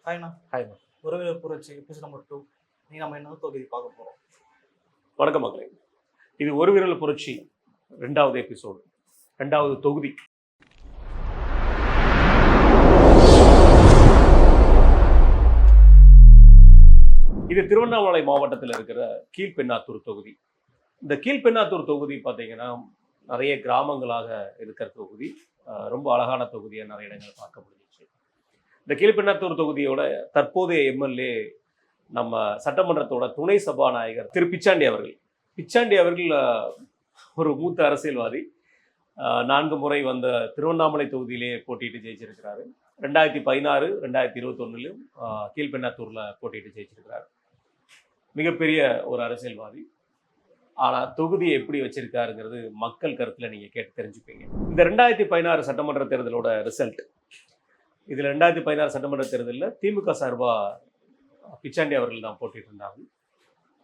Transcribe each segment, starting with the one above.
ஹாய்ண்ணா. ஹாய்ண்ணா. உறவினர் புரட்சி episode number 2. இன்னைக்கு நம்ம என்ன தொகுதி பார்க்க போறோம்? வணக்கம் மக்களே. இது ஒரு விரல் புரட்சி 2வது எபிசோடு, 2வது தொகுதி. இது திருவண்ணாமலை மாவட்டத்தில் இருக்கிற கீழ்பெண்ணாத்தூர் தொகுதி. இந்த கீழ்பெண்ணாத்தூர் தொகுதி பார்த்தீங்கன்னா நிறைய கிராமங்களாக இருக்கிற தொகுதி. ரொம்ப அழகான தொகுதியை நிறைய இடங்கள் பார்க்க முடிஞ்சிச்சு. இந்த கீழ்பெண்ணாத்தூர் தொகுதியோட தற்போதைய எம்எல்ஏ நம்ம சட்டமன்றத்தோட துணை சபாநாயகர் திரு பிச்சாண்டி அவர்கள். பிச்சாண்டி அவர்கள் ஒரு மூத்த அரசியல்வாதி. 4 முறை வந்த திருவண்ணாமலை தொகுதியிலே போட்டிட்டு ஜெயிச்சிருக்கிறாரு. 2016, 2021 கீழ்பெண்ணாத்தூர்ல போட்டிட்டு ஜெயிச்சிருக்கிறாரு. மிகப்பெரிய ஒரு அரசியல்வாதி. ஆனால் தொகுதியை எப்படி வச்சிருக்காருங்கிறது மக்கள் கருத்தில் நீங்கள் கேட்டு தெரிஞ்சுப்பீங்க. இந்த 2016 சட்டமன்ற தேர்தலோட ரிசல்ட். இதில் 2016 சட்டமன்ற தேர்தலில் திமுக சார்பாக பிச்சாண்டி அவர்கள் தான் போட்டிட்டு இருந்தாங்க.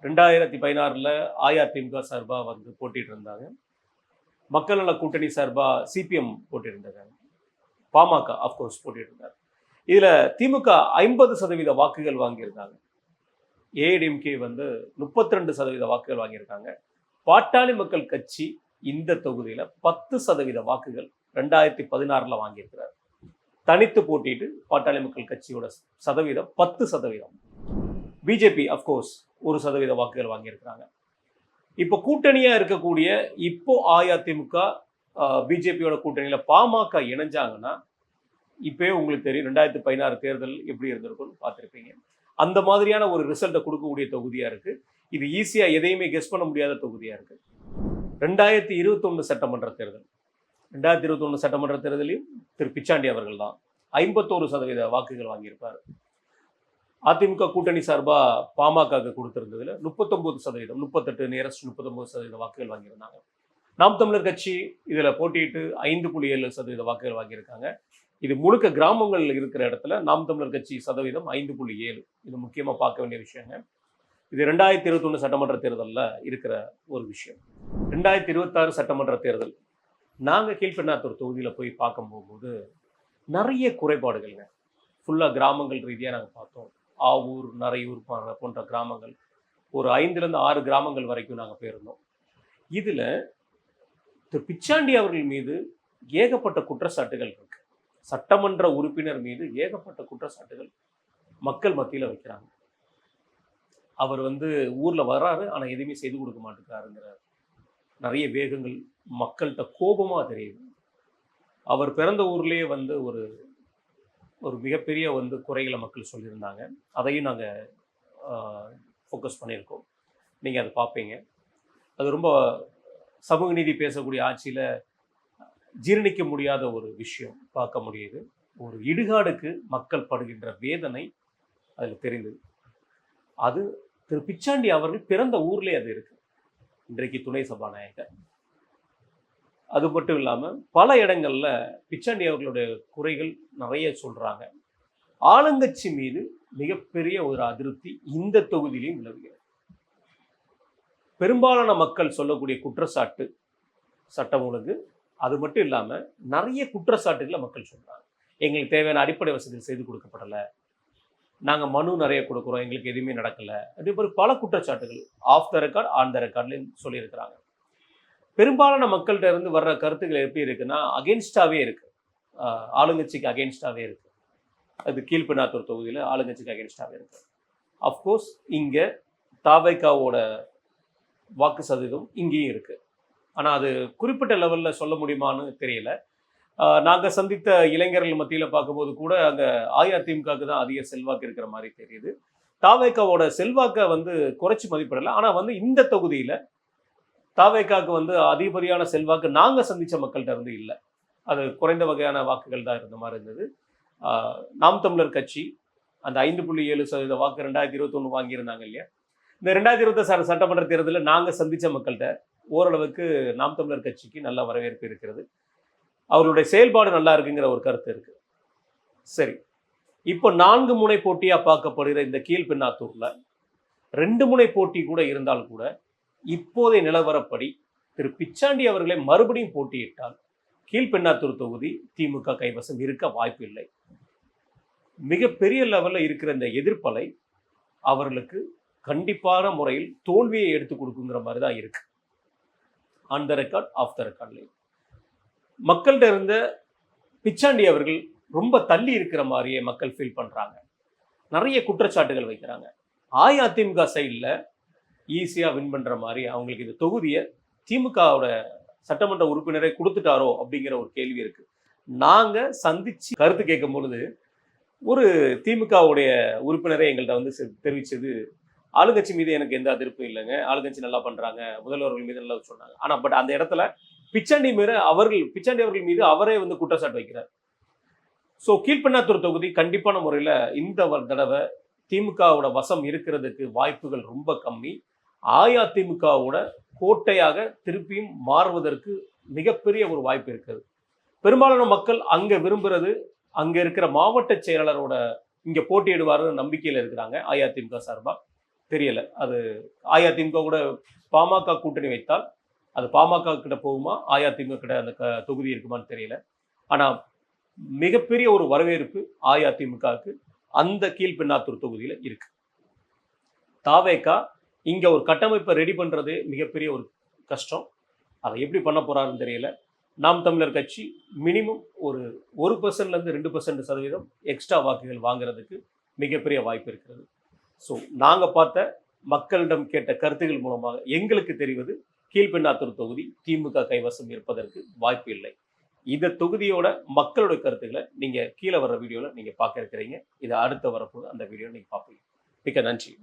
2016 அஇஅதிமுக சார்பாக வந்து போட்டிட்டு இருந்தாங்க. மக்கள் நல கூட்டணி சார்பாக சிபிஎம் போட்டிருந்தாங்க. பாமக அஃப்கோர்ஸ் போட்டிட்டு இருந்தாங்க. இதில் திமுக 50% வாக்குகள் வாங்கியிருந்தாங்க. ஏடிஎம்கே வந்து 32% வாக்குகள் வாங்கியிருக்காங்க. பாட்டாளி மக்கள் கட்சி இந்த தொகுதியில் 10% வாக்குகள் 2016 வாங்கியிருக்கிறார். தனித்து போட்டிட்டு பாட்டாளி மக்கள் கட்சியோட சதவீதம் 10%. பிஜேபி அஃப்கோர்ஸ் 1% வாக்குகள் வாங்கியிருக்கிறாங்க. இப்போ கூட்டணியாக இருக்கக்கூடிய இப்போ அஇஅதிமுக பிஜேபியோட கூட்டணியில் பாமக இணைஞ்சாங்கன்னா இப்போயே உங்களுக்கு தெரியும் 2016 தேர்தல் எப்படி இருந்திருக்கும்னு பார்த்துருப்பீங்க. அந்த மாதிரியான ஒரு ரிசல்ட்டை கொடுக்கக்கூடிய தொகுதியாக இருக்குது. இது ஈஸியாக எதையுமே கெஸ் பண்ண முடியாத தொகுதியாக இருக்குது. 2021 சட்டமன்ற தேர்தல். 2021 சட்டமன்ற தேர்தலையும் திரு பிச்சாண்டி அவர்கள் தான் 51% வாக்குகள் வாங்கியிருப்பார். அதிமுக கூட்டணி சார்பாக பாமக கொடுத்திருந்ததுல 39%, 38 நியரஸ்ட் 39% வாக்குகள் வாங்கியிருந்தாங்க. நாம் தமிழர் கட்சி இதில் போட்டிட்டு 5.7% வாக்குகள் வாங்கியிருக்காங்க. இது முழுக்க கிராமங்கள் இருக்கிற இடத்துல நாம் தமிழர் கட்சி சதவீதம் 5.7. இது முக்கியமாக பார்க்க வேண்டிய விஷயங்க. இது 2021 சட்டமன்ற தேர்தலில் இருக்கிற ஒரு விஷயம். 2026 சட்டமன்ற தேர்தல் நாங்கள் கீழ்பெண்ணாத்தூர் தொகுதியில் போய் பார்க்க போகும்போது நிறைய குறைபாடுகள்ங்க. ஃபுல்லாக கிராமங்கள் ரீதியாக நாங்கள் பார்த்தோம். ஆவூர், நரையூர் போன்ற கிராமங்கள், ஒரு 5லேருந்து 6 கிராமங்கள் வரைக்கும் நாங்கள் போயிருந்தோம். இதில் திரு பிச்சாண்டி அவர்கள் மீது ஏகப்பட்ட குற்றச்சாட்டுகள் இருக்கு. சட்டமன்ற உறுப்பினர் மீது ஏகப்பட்ட குற்றச்சாட்டுகள் மக்கள் மத்தியில் வைக்கிறாங்க. அவர் வந்து ஊரில் வர்றாரு, ஆனால் எதுவுமே செய்து கொடுக்க மாட்டேங்கிறாருங்கிற நிறைய வேகங்கள் மக்கள்கிட்ட கோபமாக தெரியுது. அவர் பிறந்த ஊர்லேயே வந்து ஒரு மிகப்பெரிய வந்து குறைகளை மக்கள் சொல்லியிருந்தாங்க. அதையும் நாங்கள் ஃபோக்கஸ் பண்ணியிருக்கோம். நீங்கள் அதை பார்ப்பீங்க. அது ரொம்ப சமூக நீதி பேசக்கூடிய ஆட்சியில் ஜீரணிக்க முடியாத ஒரு விஷயம் பார்க்க முடியுது. ஒரு இடுகாடுக்கு மக்கள் படுகின்ற வேதனை அதில் தெரிந்தது. அது திரு பிச்சாண்டி அவர்கள் பிறந்த ஊர்லேயே அது இருக்குது. இன்றைக்கு துணை சபாநாயகர். அது மட்டும் இல்லாமல் பல இடங்களில் பிச்சாண்டி அவர்களுடைய குறைகள் நிறைய சொல்கிறாங்க. ஆளுங்கட்சி மீது மிகப்பெரிய ஒரு அதிருப்தி இந்த தொகுதியிலையும் விளைவுகிறது. பெரும்பாலான மக்கள் சொல்லக்கூடிய குற்றச்சாட்டு சட்டம் ஒழுங்கு. அது மட்டும் இல்லாமல் நிறைய குற்றச்சாட்டுகளை மக்கள் சொல்கிறாங்க. எங்களுக்கு தேவையான அடிப்படை வசதிகள் செய்து கொடுக்கப்படலை, நாங்கள் மனு நிறைய கொடுக்குறோம், எங்களுக்கு எதுவுமே நடக்கலை, அதே மாதிரி பல குற்றச்சாட்டுகள் off the record, on the ரெக்கார்ட்லேயும் சொல்லியிருக்கிறாங்க. பெரும்பாலான மக்கள்கிட்ட இருந்து வர்ற கருத்துக்கள் எப்படி இருக்குன்னா அகெயின்ஸ்டாகவே இருக்குது. ஆளுங்கட்சிக்கு அகெயின்ஸ்டாகவே இருக்குது. அது கீழ்பெண்ணாத்தூர் தொகுதியில் ஆளுங்கட்சிக்கு அகெயின்ஸ்டாகவே இருக்குது. அஃப்கோர்ஸ் இங்கே தாவைக்காவோட வாக்கு சதவீதம் இங்கேயும் இருக்குது. ஆனால் அது குறிப்பிட்ட லெவலில் சொல்ல முடியுமான்னு தெரியல. நாங்கள் சந்தித்த இளைஞர்கள் மத்தியில் பார்க்கும்போது கூட அங்கே அஇஅதிமுகவுக்கு தான் அதிக செல்வாக்கு இருக்கிற மாதிரி தெரியுது. தாவைக்காவோட செல்வாக்கை வந்து குறைச்சி மதிப்பிடலை. ஆனால் வந்து இந்த தொகுதியில் தாவைக்காவுக்கு வந்து அதிகப்படியான செல்வாக்கு நாங்கள் சந்தித்த மக்கள்கிட்ட இருந்து இல்லை. அது குறைந்த வகையான வாக்குகள் தான் இருந்த மாதிரி இருந்தது. நாம் தமிழர் கட்சி அந்த 5.7% வாக்கு 2021 வாங்கியிருந்தாங்க இல்லையா. இந்த 2026 சட்டமன்ற தேர்தலில் நாங்கள் சந்தித்த மக்கள்கிட்ட ஓரளவுக்கு நாம் தமிழர் கட்சிக்கு நல்ல வரவேற்பு இருக்கிறது. அவர்களுடைய செயல்பாடு நல்லா இருக்குங்கிற ஒரு கருத்து இருக்குது. சரி, இப்போ 4 முனை போட்டியாக பார்க்கப்படுகிற இந்த கீழ்பெண்ணாத்தூரில் 2 முனை போட்டி கூட இருந்தால் கூட இப்போதைய நிலவரப்படி திரு பிச்சாண்டி அவர்களை மறுபடியும் போட்டியிட்டால் கீழ்பெண்ணாத்தூர் தொகுதி திமுக கைவசம் இருக்க வாய்ப்பு இல்லை. மிகப்பெரிய லெவலில் இருக்கிற இந்த எதிர்ப்பலை அவர்களுக்கு கண்டிப்பான முறையில் தோல்வியை எடுத்து கொடுக்குங்கிற மாதிரி தான் இருக்கு. On the record, off the ரெக்கார்ட்லையும் மக்கள்கிட்ட இருந்த பிச்சாண்டி அவர்கள் ரொம்ப தள்ளி இருக்கிற மாதிரியே மக்கள் ஃபீல் பண்றாங்க. நிறைய குற்றச்சாட்டுகள் வைக்கிறாங்க. அஇஅதிமுக சைடில் ஈஸியாக வின் பண்ற மாதிரி அவங்களுக்கு இந்த தொகுதியை திமுகவோட சட்டமன்ற உறுப்பினரை கொடுத்துட்டாரோ அப்படிங்கிற ஒரு கேள்வி இருக்கு. நாங்க சந்திச்சு கருத்து கேட்கும் பொழுது ஒரு திமுகவுடைய உறுப்பினரை எங்கள்கிட்ட வந்து தெரிவிச்சது, ஆளுங்கட்சி மீது எனக்கு எந்த அதிருப்தியும் இல்லைங்க, ஆளுங்கட்சி நல்லா பண்றாங்க, முதல்வர்கள் மீது நல்லா சொன்னாங்க. ஆனா பட் அந்த இடத்துல பிச்சாண்டி அவர்கள் மீது அவரே வந்து குற்றச்சாட்டு வைக்கிறார். ஸோ கீழ்பெண்ணாத்தூர் தொகுதி கண்டிப்பான முறையில் இந்த தடவை திமுகவோட வசம் இருக்கிறதுக்கு வாய்ப்புகள் ரொம்ப கம்மி. அஇஅதிமுகவோட கோட்டையாக திருப்பியும் மாறுவதற்கு மிகப்பெரிய ஒரு வாய்ப்பு இருக்குது. பெரும்பாலான மக்கள் அங்க விரும்புறது அங்க இருக்கிற மாவட்ட செயலாளரோட இங்க போட்டியிடுவாருன்னு நம்பிக்கையில் இருக்கிறாங்க. அஇஅதிமுக சார்பா தெரியல, அது அஇஅதிமுக கூட பாமக கூட்டணி வைத்தால் அது பாமக கிட்ட போகுமா, அஇஅதிமுக கிட்ட அந்த தொகுதி இருக்குமான்னு தெரியல. ஆனா மிகப்பெரிய ஒரு வரவேற்பு அஇஅதிமுகவுக்கு அந்த கீழ்பெண்ணாத்தூர் தொகுதியில இருக்கு. தாவேகா இங்க ஒரு கட்டமைப்பை ரெடி பண்றது மிகப்பெரிய ஒரு கஷ்டம். அதை எப்படி பண்ண போறாருன்னு தெரியல. நாம் தமிழர் கட்சி மினிமம் ஒரு 1%லேருந்து 2% எக்ஸ்ட்ரா வாக்குகள் வாங்குறதுக்கு மிகப்பெரிய வாய்ப்பு இருக்கிறது. ஸோ நாங்கள் பார்த்த மக்களிடம் கேட்ட கருத்துக்கள் மூலமாக எங்களுக்கு தெரிவது கீழ்பெண்ணாத்தூர் தொகுதி திமுக கைவசம் இருப்பதற்கு வாய்ப்பு இல்லை. இந்த தொகுதியோட மக்களோட கருத்துக்களை நீங்கள் கீழே வர வீடியோவில் நீங்கள் பார்க்க இருக்கிறீங்க. இதை அடுத்த வரப்போது அந்த வீடியோ நீங்கள் பார்ப்பீங்க. மிக்க நன்றி.